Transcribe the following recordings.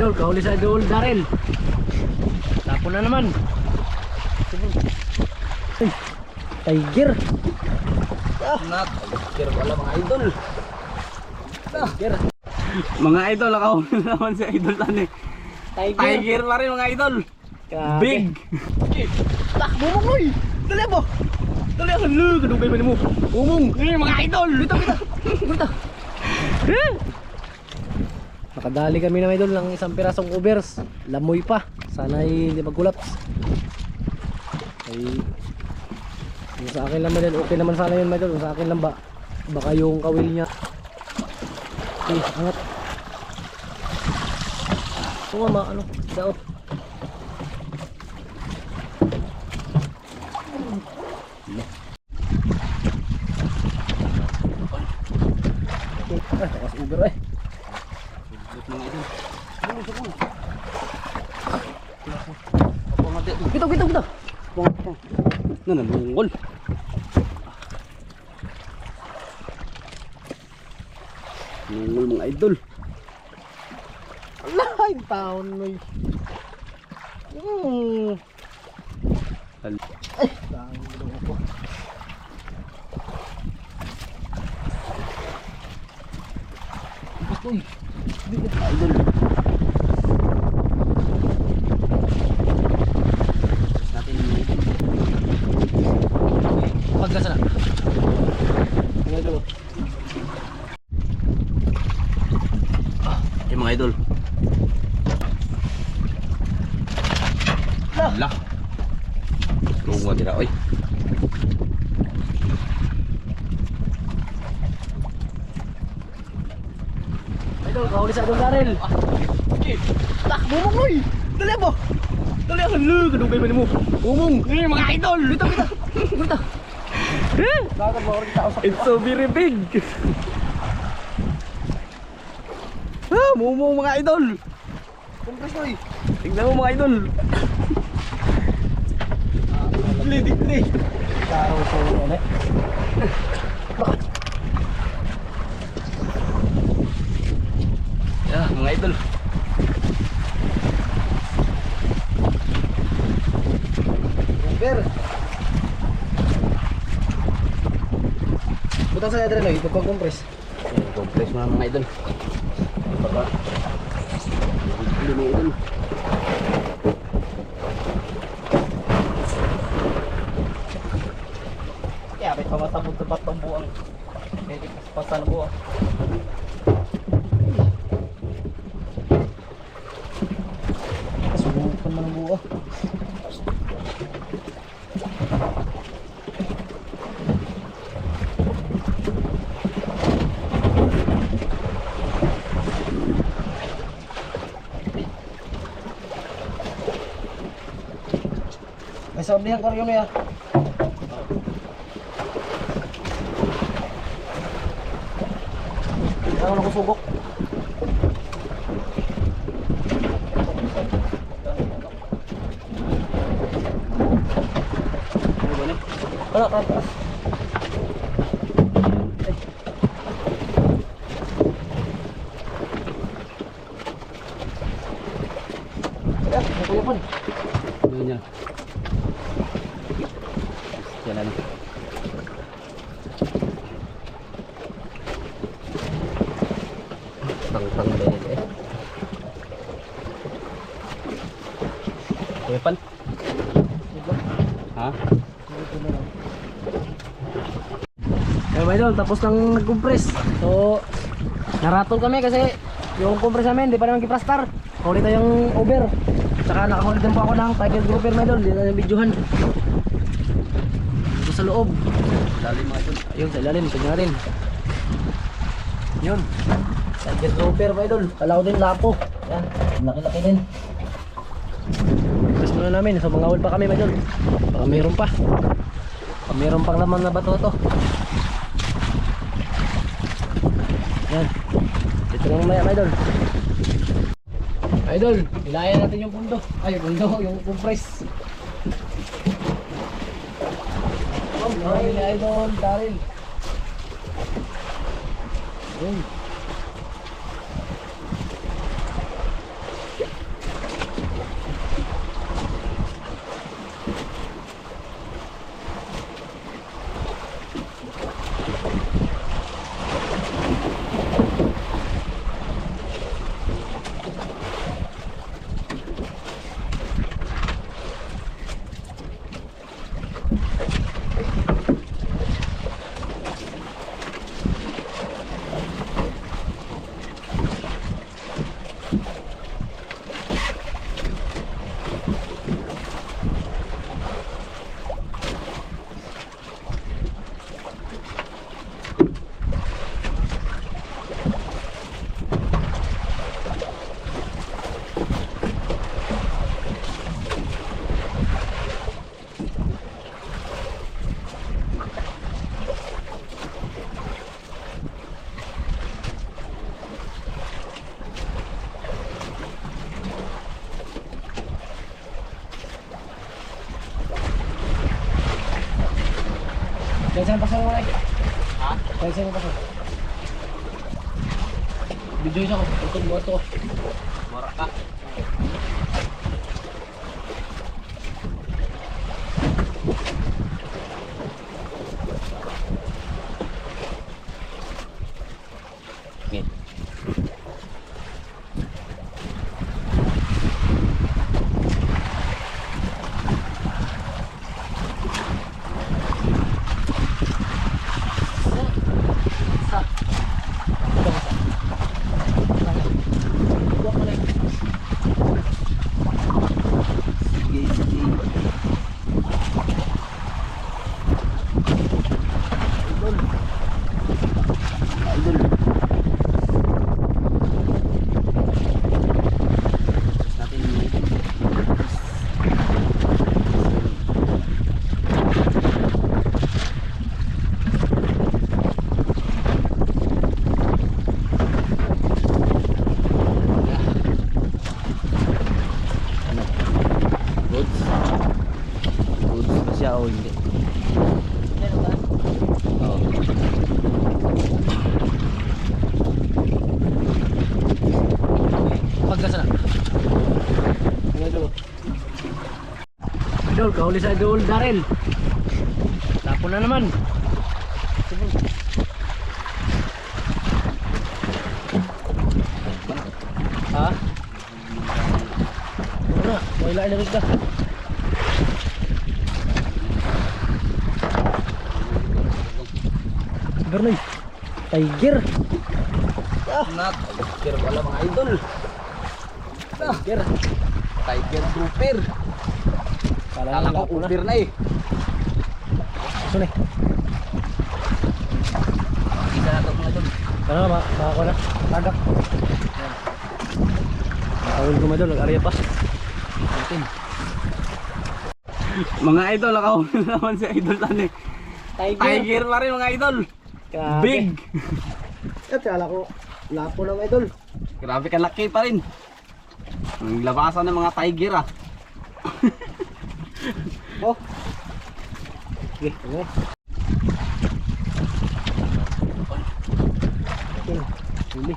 idol, kahuli sa idol Daryl. Tapon na naman. Ay, tiger. Tiger pala mga idol. Tiger. Mga idol, nakahuli na naman si idol Tani. Tiger pa rin mga idol. Grabe. Big. Takbo mo koy. Dali mo. Dali ang lu, kadugay man mo. Umong. Mga idol. Dito. Nakadali kami ng idol ng isang pirasong ubers. Lamoy pa. Sana ay hindi magkulaps. Ay, yung sa akin lang idol, okay naman sana yun idol. Yung sa akin lang ba, baka yung kawil niya. Okay, angat. Ito nga ano, daot. Ay, takas uber eh. Kita. Nananungol. Nungol mga idol. Alay, taon mo eh. Ay, taon mo ako. Uy, Idol. Natin mga idol. pagkasa na. Ano ito? Ay mga idol. Lah. Rungo dira oy. Idol, kahuli sa idol Daryl. Takbo mo koy. Dali mo. Dali ang lu, kadugay man mo. Umong. Mga idol. Dito. It's so very big. Mumo mga idol. Kumpres mo eh. Tingnan mo mga idol. Dikli. Taro so ano. Mga idol. Uber. Butang sa letra no, ipagkumpres. Complex mo na mga idol. Baka. Hindi mga idol. Kaya may pamatapon sa batong buwang. Hindi pasan na buwang. Subukan mo ng buo. May sablihan ko rin ya. Ano ko subok? Wala ka taas. Ya, kuya pun. Ano niya? Jalan. Tang deh. Kuya pan. Ha? Kaya idol, tapos nang nag-compress. So, naratol kami kasi yung compress namin, di pa naman kiprastar. Huli tayong over. Tsaka nakahuli din po ako ng tiger grouper my idol, di na yung videohan. Ito sa loob. Lalim mga idol. Ayun, sa ilalim, tignan natin. Yun. Tiger grouper my idol. Kalaw din lapo. Yan, laki-laki din. Tapos muna namin, so mangawal pa kami my idol. Baka mayroon pa. Baka mayroon pang laman na bato to. Yan. Ito na mamaya, idol. Idol, ilayan natin yung pundo. Ay, pundo, yung compress. Ay, idol, Daryl. Ayun. Kaysa pasal mo lagi. Ha? Kaysa mo pasal. Video siya ko. Tutog mo ito. Mura ka. Okay. Sige, sige. Idol. Terus natin ini. Goods. Goods ba siya o hindi? Oo. Pagkasa na. Idol, kahuli sa Idol Daryl. Tapon na naman. Ha? Wala, wala ilagay ka. Bernoy. Tiger. Not tiger wala mga idol. Tiger. Tiger grouper. Kala ko grouper na eh. Gusto na. Isa na ito mga idol. Ano na, makakuha na. Tagak. Nakawin ko madol, nag-area pa. Natin. Mga idol, nakahuli naman si idol tani. Tiger pa rin mga idol. Grabe. Big. At kala ko, lapo ng idol. Grabe ka laki pa rin. Ang labasan ng mga tiger ah. Oh. Okay, okay. Okay, huli.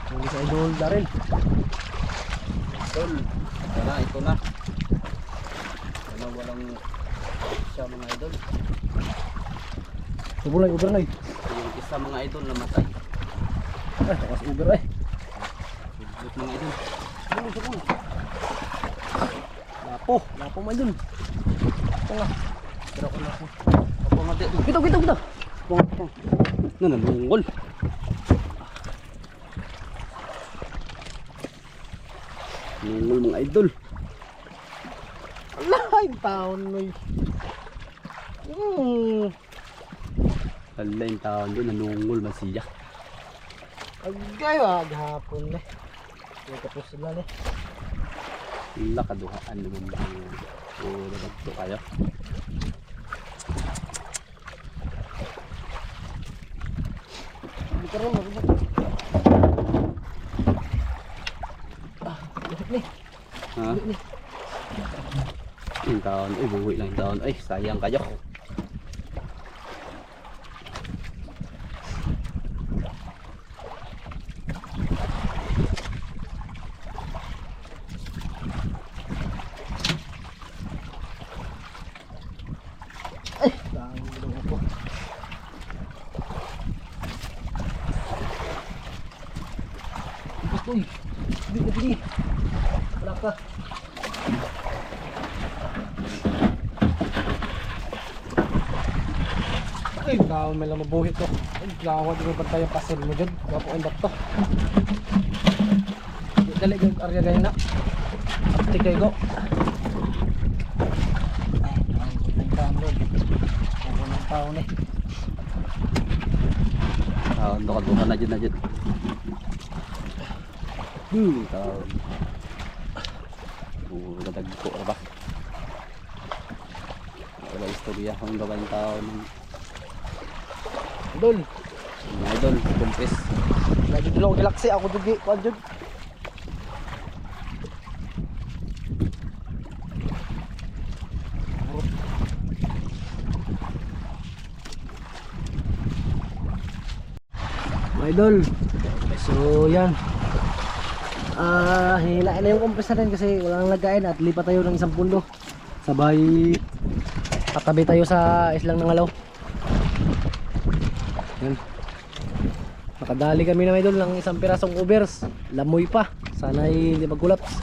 Huli sa Idol Daryl. Idol. Wala, ito na. Walang siya mga idol. Ubernay, ubernay. Yung isa mga idol namatay. Ah, takas uber eh. Subot mga idol. Sumo, sumo. Lapo, lapo mo idol. Ito nga. Pero ako lapo. Apa nga dito? Kita, kita, kita. Nanungol. Nungol mga idol. Alay, taon mo eh. Alay yung taon doon, nanungol man siya. Agay, maghapon na. May tapos sila na. Wala kaduhaan naman ba yung nagagto kayo. Hindi ka rin, magbuk. Ah, buhok ni. Ha? Yung taon, ay buwi lang yung taon. Ay, sayang kayo. Ay, dami mo ako. Uy, hindi, hindi. Wala ka. Ay, daon may lang mabuhit ko. Ay, gawad mo ba tayo pasel mo dyan? Gapo ang dakto. Dali ka arya ganyan na. Apti kayo go. Ay, nag-download. Ako ng taon eh. Taon, doon na dyan na dyan. Taon. Gadagko na ba? Wala istorya kung gawa yung taon. Idol. Mga idol, kumpis. Lagi dito ako galaxy. Ako dugi. Kuan dyan. Mga idol. So yan. Hilain na yung compressor rin kasi walang lagain at lipat tayo ng isang pundo. Sabay tatabi tayo sa islang ng Alaw. Yan. Nakadali kami na mga idol ng isang pirasong overs. Lamoy pa. Sana ay hindi mag-collapse.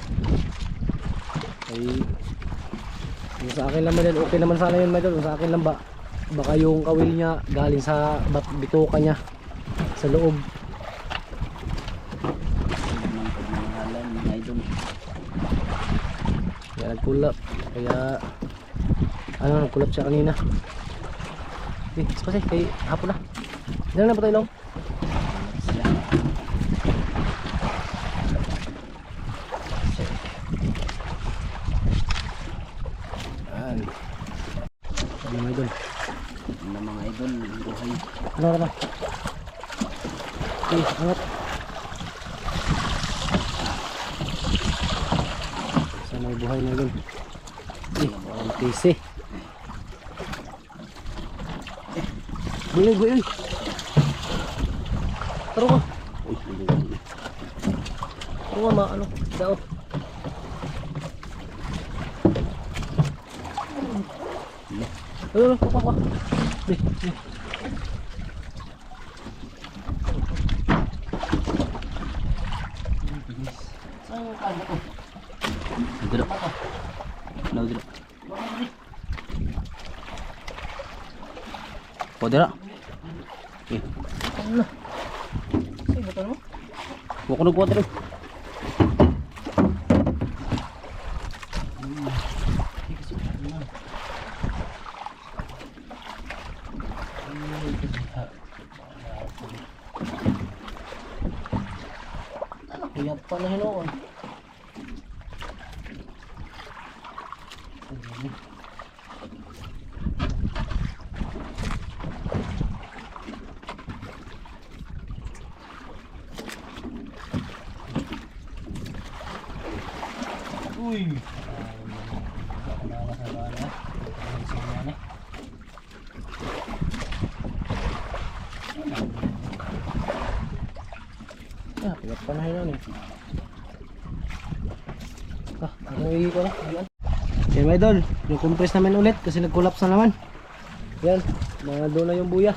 Ay, yung sa akin lang mga idol, okay naman sana yun mga idol. Yung sa akin lang ba, baka yung kawil niya galing sa bituka niya sa loob. Pagmamahalan mga idol. Kaya nag-collapse. Kaya ano, nag-collapse siya kanina. Eh, kasi kay hapon na. Diyan na ba tayo lang? Mga idol. Ano mga idol, buhay. Ano? Okay, angat. Sana may buhay na idol. Ang tisi. Buhay, buhay. Taro ka. Uy, Taro ka ma, ano, daot. Kuha. Di. Saan yung kago ko? Dito. No, dito. O, dito. Okay. Ano na? Sa'yo ba ito no? Huwag ko nagpuwa dito. Kaya pa na hinoon. Uy. Ah, kaya pa na hinoon eh. Ano ko na? Yan mga idol, yung compress namin ulit kasi nag-collapse na naman. Yan, mga doon na yung buya.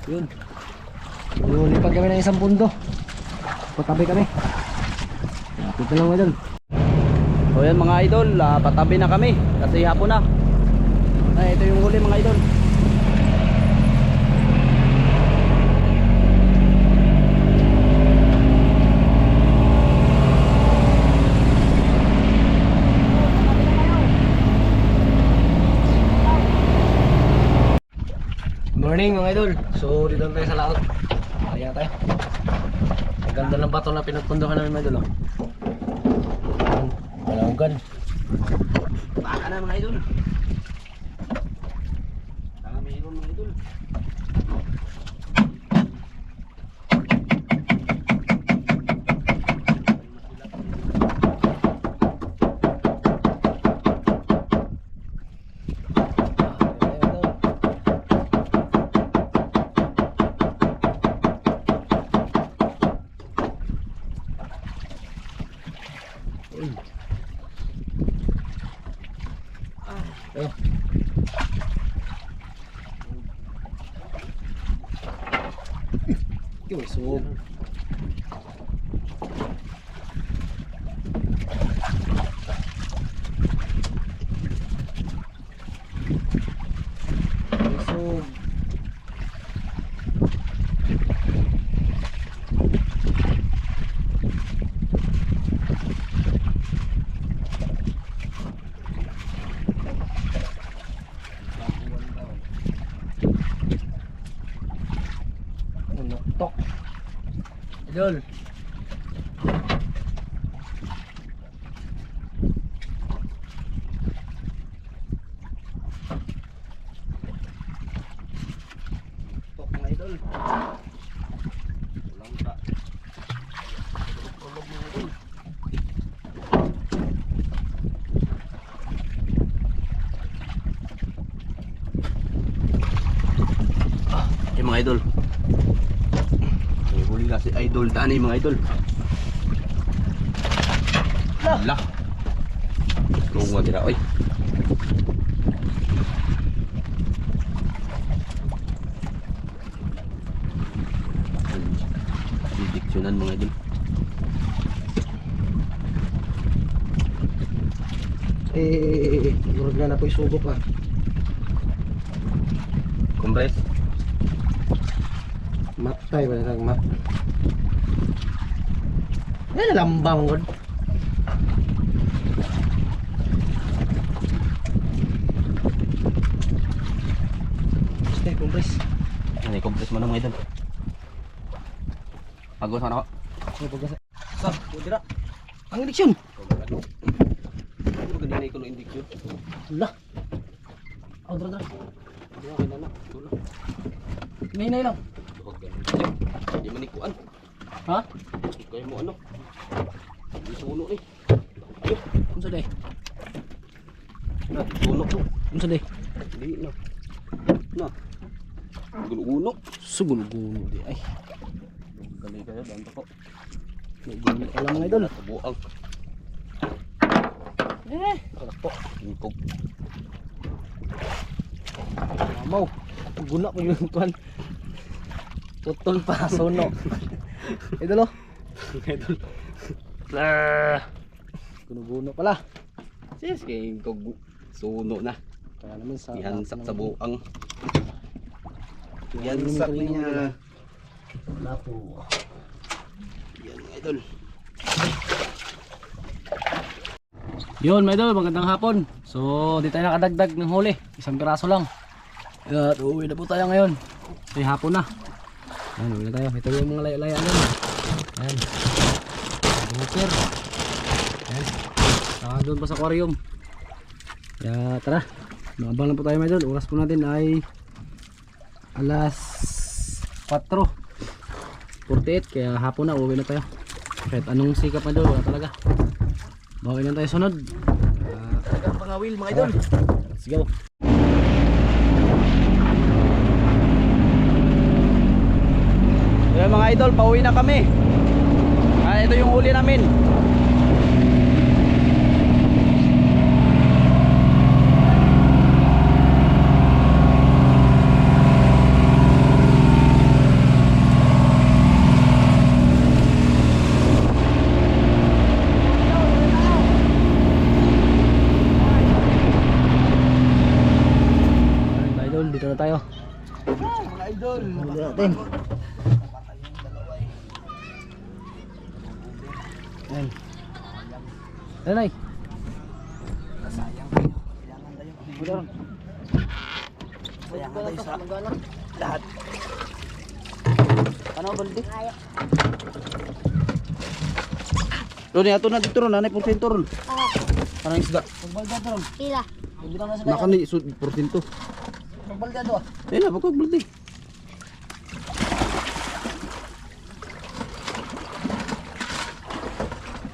Yun. Lipat kami ng isang pundo. Patabi kami. Dito lang mga idol. So yan mga idol, patabi na kami kasi hapon na. Ay, ito yung huli mga idol. Morning mga idol. So dito tayo sa laot. Kaya tayo. Ang ganda ng bato na pinagpunduhan namin mga idol. Malawgan. Baka na mga idol. Tanga mayroon mga idol. Ayo. Yo, so tok. Idol. Tok mga idol. Walang ka. Tulog mga idol. Yung mga idol. Huli na si Idol. Daan mga Idol. Lah. Kung wag dira oy. Didiksyonan mga Idol. Murag na po isubok ah. Compress. Matay ba lang map. Ay lambang god. Stay compress. Ano compress mo na mga Idol. Agos ano? Ano pagkasa? Sa, dira. Ang indiksyon. Ano ganyan ko no indiksyon? Lah. Oh, dra. Dira kay nana. Tulo. Hinay lang. Huwag ganun. Di manikuan. Ha? Kaya mo ano? Di suno eh. Unsa day? Na, suno to. Unsa day? Di na. Na. Gulo-uno. Sugul-gulo di ay. Gali kayo danto ko. Gini ka lang mga idol. Buang. Kalakpo. Ingkog. Mau. Guna pa yung kuan. Putol pa suno. Idol oh. Idol. Guno-guno pala. Sis kay ingkog suno na. Kaya naman sa Ihansak sa buang. Ihansak niya. Wala po. Yan mga idol. Yun mga idol, magandang hapon. So di tayo nakadagdag ng huli. Isang piraso lang. At uuwi na po tayo ngayon. May hapon na. Ayan, uwi na tayo. Ito yung mga laya-laya nun. Ayan. Grouper. Ayan. Saka doon pa sa aquarium. Kaya tara. Maabang lang po tayo mga idol. Oras po natin ay alas 4:48. Kaya hapon na, uuwi na tayo. Kahit anong sikap mga idol, wala talaga. Bawi lang tayo sunod. Talagang pangawil mga idol. Let's go. Ayan mga idol, pauwi na kami. Ito yung huli namin. Dito na tayo. Mga idol, Huli natin. Ayan. Ayan ay. sayang kayo. Kailangan tayo. Sayang tayo sa lahat. Ano balde? Ron, ato na dito ron, nanay porsinto ron. Anong isda? Pagbalda to ron. Pila. Butang na sa bayan. Nakani porsinto. Pagbalda to ah. Ayun na, bakit balde?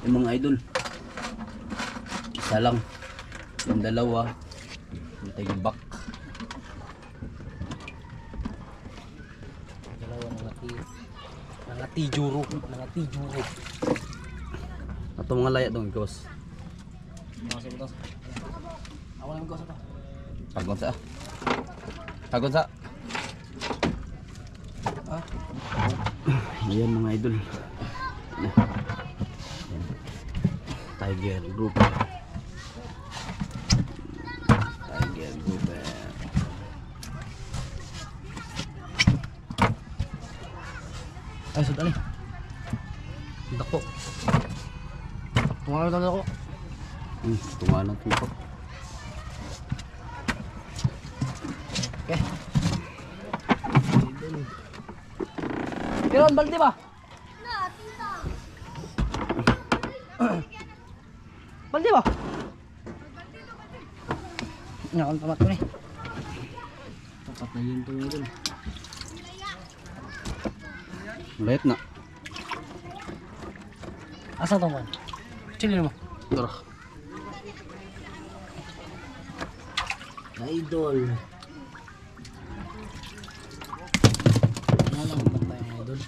Yung mga idol, isa lang, yung dalawa, yung tagbak. Dalawa nangatijuro. Nangatijuro. Ato mga laya dong, gos. Kasi butas. Ako lang ko sa to. Tagon sa. Tagon sa. Ah. Ayan mga idol. Tiger group. Tiger group. Ay, sudali. Dako. Tunga na ako. Tumalang tumpok. Okay. Kiron, balde ba? Balde ba? Nakang tamat ko ni. Tapat na yun ito dun. Layat na. Asa ito man? Chili mo. Tara. Idol. Ano lang ba tayo idol?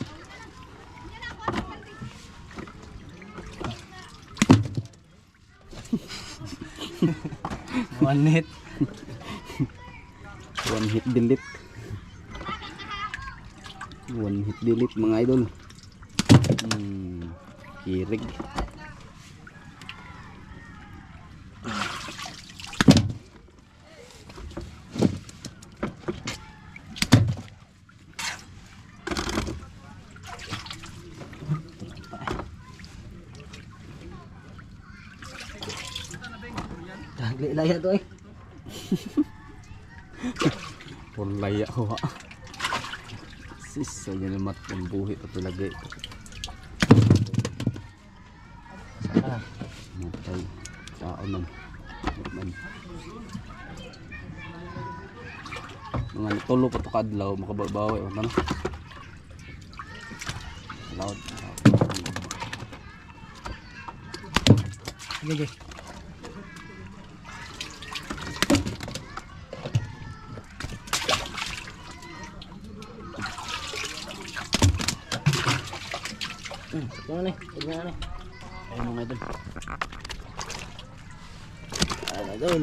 One hit. One hit delete. One hit delete mga idol. Kirig. Laya to eh. Laya ko ha. Sis, sayo na mat yung buhi ito lagi. Matay. Taon man. Mga tulo pa ito kadlaw, makababawi. Ano? Loud. Sige. Yan na eh. Ayun mga idol. Ayun.